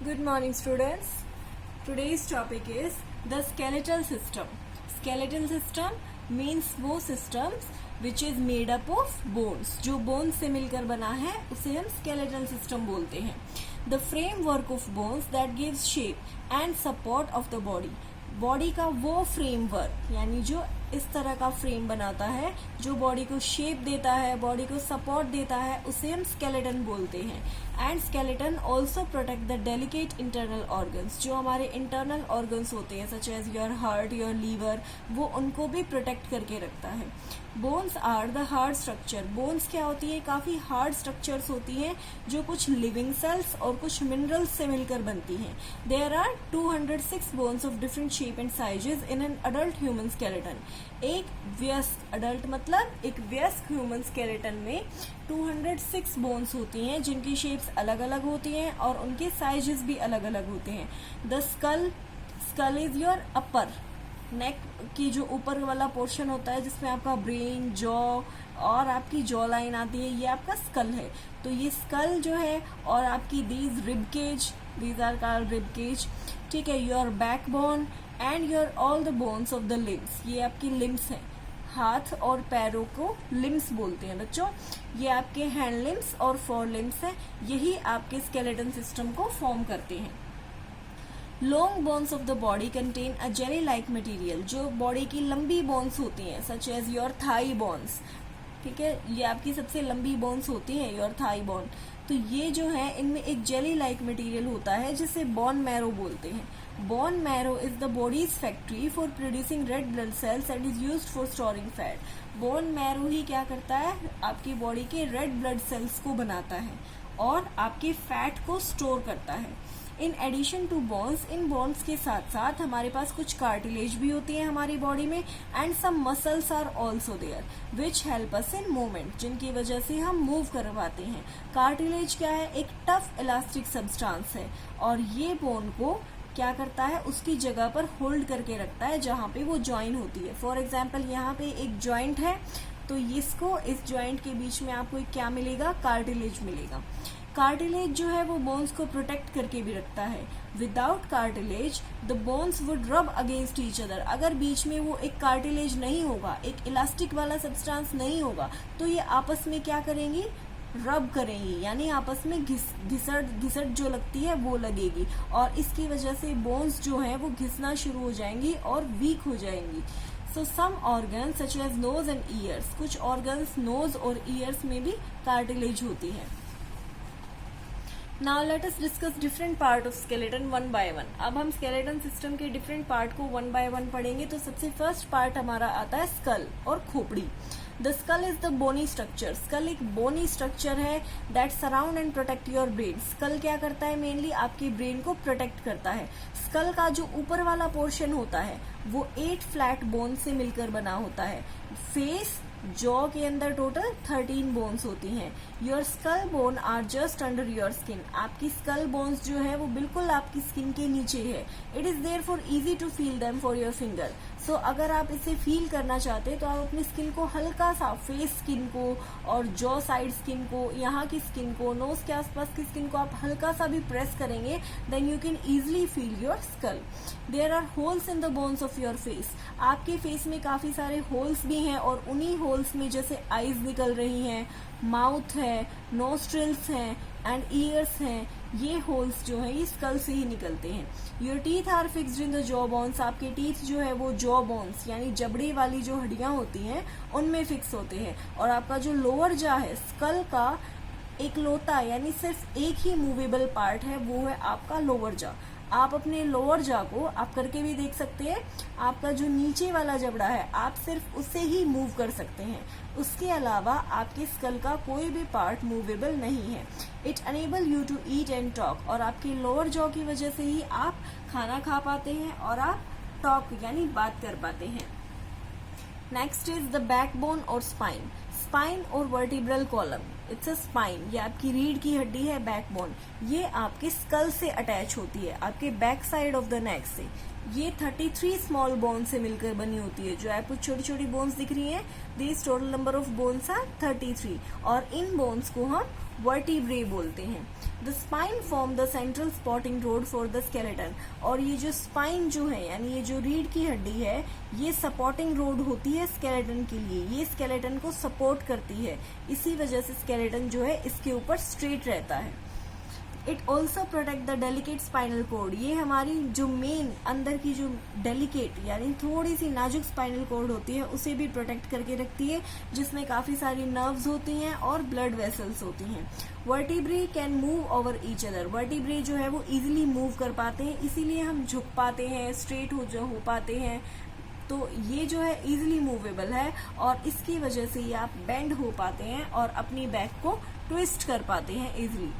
Good morning, students. Today's topic is the skeletal system. Skeletal system means वो systems which is made up of bones. जो bones से मिलकर बना है उसे हम skeletal system बोलते हैं. The framework of bones that gives shape and support of the body. Body का वो फ्रेमवर्क यानी जो इस तरह का फ्रेम बनाता है, जो बॉडी को शेप देता है, बॉडी को सपोर्ट देता है, उसे हम स्केलेटन बोलते हैं. And skeleton also protect the delicate internal organs. जो हमारे इंटरनल ऑर्गन्स होते हैं such as your heart, your liver, वो उनको भी प्रोटेक्ट करके रखता है. Bones are the hard structure. Bones क्या होती है? काफी हार्ड स्ट्रक्चर्स होती हैं जो कुछ लिविंग सेल्स और कुछ मिनरल्स से मिलकर बनती हैं. There are 206 bones of different shape and sizes in an adult human skeleton. एक व्यस्क, अडल्ट मतलब एक व्यस्क ह्यूमन स्केलेटन में 206 बोन्स होती हैं जिनकी शेप्स अलग अलग होती हैं और उनके साइजेस भी अलग अलग होते हैं. The skull is your upper neck की जो ऊपर वाला पोर्शन होता है जिसमें आपका ब्रेन, जॉ और आपकी जॉ लाइन आती है, ये आपका स्कल है. तो ये स्कल जो है और आपकी these are called rib cage. ठीक है. Your backbone and your all the bones of the limbs. ये आपकी लिम्स हैं. हाथ और पैरों को लिम्स बोलते हैं बच्चों. ये आपके हैंड लिम्स और फोर लिम्स हैं. यही आपके स्केलेटन सिस्टम को फॉर्म करते हैं. Long bones of the body contain a jelly like material. जो बॉडी की लंबी बोन्स होती हैं such as your thigh bones. ठीक है. ये आपकी सबसे लंबी बोन्स होती हैं, योर थाई बोन. तो ये जो है इनमें एक जेली लाइक मटीरियल होता है जिसे बोन मैरो बोलते हैं. Bone marrow is the body's factory for producing red blood cells and is used for storing fat. Bone marrow ही क्या करता है? आपकी बॉडी के रेड ब्लड सेल्स को बनाता है और आपके फैट को स्टोर करता है. इन एडिशन टू बोन्स, इन बोन्स के साथ साथ हमारे पास कुछ कार्टिलेज भी होती है हमारी बॉडी में. And some muscles are also there which help us in movement, जिनकी वजह से हम मूव कर पाते हैं. कार्टिलेज क्या है? एक टफ इलास्टिक सब्सटेंस है और ये बोन को क्या करता है? उसकी जगह पर होल्ड करके रखता है जहां पे वो ज्वाइन होती है. फॉर एग्जाम्पल यहाँ पे एक ज्वाइंट है तो इसको इस ज्वाइंट के बीच में आपको क्या मिलेगा? कार्टिलेज मिलेगा. कार्टिलेज जो है वो बोन्स को प्रोटेक्ट करके भी रखता है. Without cartilage the bones would रब अगेंस्ट ईच अदर. अगर बीच में वो एक कार्टिलेज नहीं होगा, एक इलास्टिक वाला सब्सटेंस नहीं होगा, तो ये आपस में क्या करेंगी? रब करेंगी, यानी आपस में घिसट जो लगती है वो लगेगी और इसकी वजह से बोन्स जो है वो घिसना शुरू हो जाएंगी और वीक हो जाएंगी. So some organs such as nose and ears. कुछ ऑर्गन्स नोज और ईयर्स में भी कार्टिलेज होती है. Now let us discuss different part of skeleton one by one. अब हम स्केलेटन सिस्टम के डिफरेंट पार्ट को वन बाय वन पढ़ेंगे. तो सबसे फर्स्ट पार्ट हमारा आता है स्कल और खोपड़ी. The skull is the bony structure. Skull एक बोनी स्ट्रक्चर है that surround and protect your brain. Skull क्या करता है? मेनली आपके ब्रेन को प्रोटेक्ट करता है. स्कल का जो ऊपर वाला पोर्शन होता है वो 8 फ्लैट बोन से मिलकर बना होता है. फेस, जॉ के अंदर टोटल 13 बोन्स होती हैं. Your skull bone are just under your skin. आपकी स्कल बोन्स जो है वो बिल्कुल आपकी स्किन के नीचे है. It is there for easy to feel them for your finger. So अगर आप इसे फील करना चाहते हैं तो आप अपनी स्किन को हल्का सा, फेस स्किन को और जॉ साइड स्किन को, यहाँ की स्किन को, नोज के आसपास की स्किन को आप हल्का सा भी प्रेस करेंगे then you can easily feel your skull. There are holes in the bones of your face. आपके फेस में काफी सारे होल्स भी हैं और उन्हीं होल्स में जैसे आईज निकल रही हैं, माउथ है, नोस्ट्रिल्स हैं एंड ईयर्स हैं, ये होल्स जो है ये स्कल से ही निकलते हैं. Your teeth are fixed in the jaw bones. आपके टीथ जो है वो जॉ बोन्स यानी जबड़े वाली जो हड्डियां होती हैं उनमें फिक्स होते हैं. और आपका जो लोअर जा है स्कल का एक लोता यानी सिर्फ एक ही मूवेबल पार्ट है, वो है आपका लोअर जा. आप अपने लोअर जा को आप करके भी देख सकते हैं. आपका जो नीचे वाला जबड़ा है आप सिर्फ उससे ही मूव कर सकते हैं. उसके अलावा आपके स्कल का कोई भी पार्ट मूवेबल नहीं है. It enable you to eat and talk. और आपके लोअर जॉ की वजह से ही आप खाना खा पाते हैं और आप टॉक यानी बात कर पाते हैं. नेक्स्ट इज द बैकबोन और स्पाइन. स्पाइन और vertebral column. It's a spine, ये आपकी रीढ़ की हड्डी है. बैकबोन ये आपके स्कल से अटैच होती है, आपके back side of the neck से. ये 33 स्मॉल बोन से मिलकर बनी होती है. जो आपको छोटी छोटी बोन्स दिख रही हैं, this total number of bones are 33. और इन बोन्स को हम वर्टिब्रे बोलते हैं। The spine form the central supporting rod for the skeleton. और ये जो स्पाइन जो है यानी ये जो रीढ़ की हड्डी है ये सपोर्टिंग रोड होती है स्केलेटन के लिए, ये स्केलेटन को सपोर्ट करती है, इसी वजह से स्केलेटन जो है इसके ऊपर स्ट्रेट रहता है। It also protect the delicate spinal cord. ये हमारी जो मेन अंदर की जो डेलिकेट यानी थोड़ी सी नाजुक स्पाइनल कोड होती है उसे भी प्रोटेक्ट करके रखती है, जिसमें काफी सारी नर्व्स होती हैं और ब्लड वेसल्स होती हैं। Vertebrae can move over each other. Vertebrae जो है वो इजिली मूव कर पाते हैं, इसीलिए हम झुक पाते हैं, स्ट्रेट हो पाते हैं। तो ये जो है इजिली मूवेबल है और इसकी वजह से ये आप बेंड हो पाते हैं और अपनी बैक को ट्विस्ट कर पाते हैं इजिली।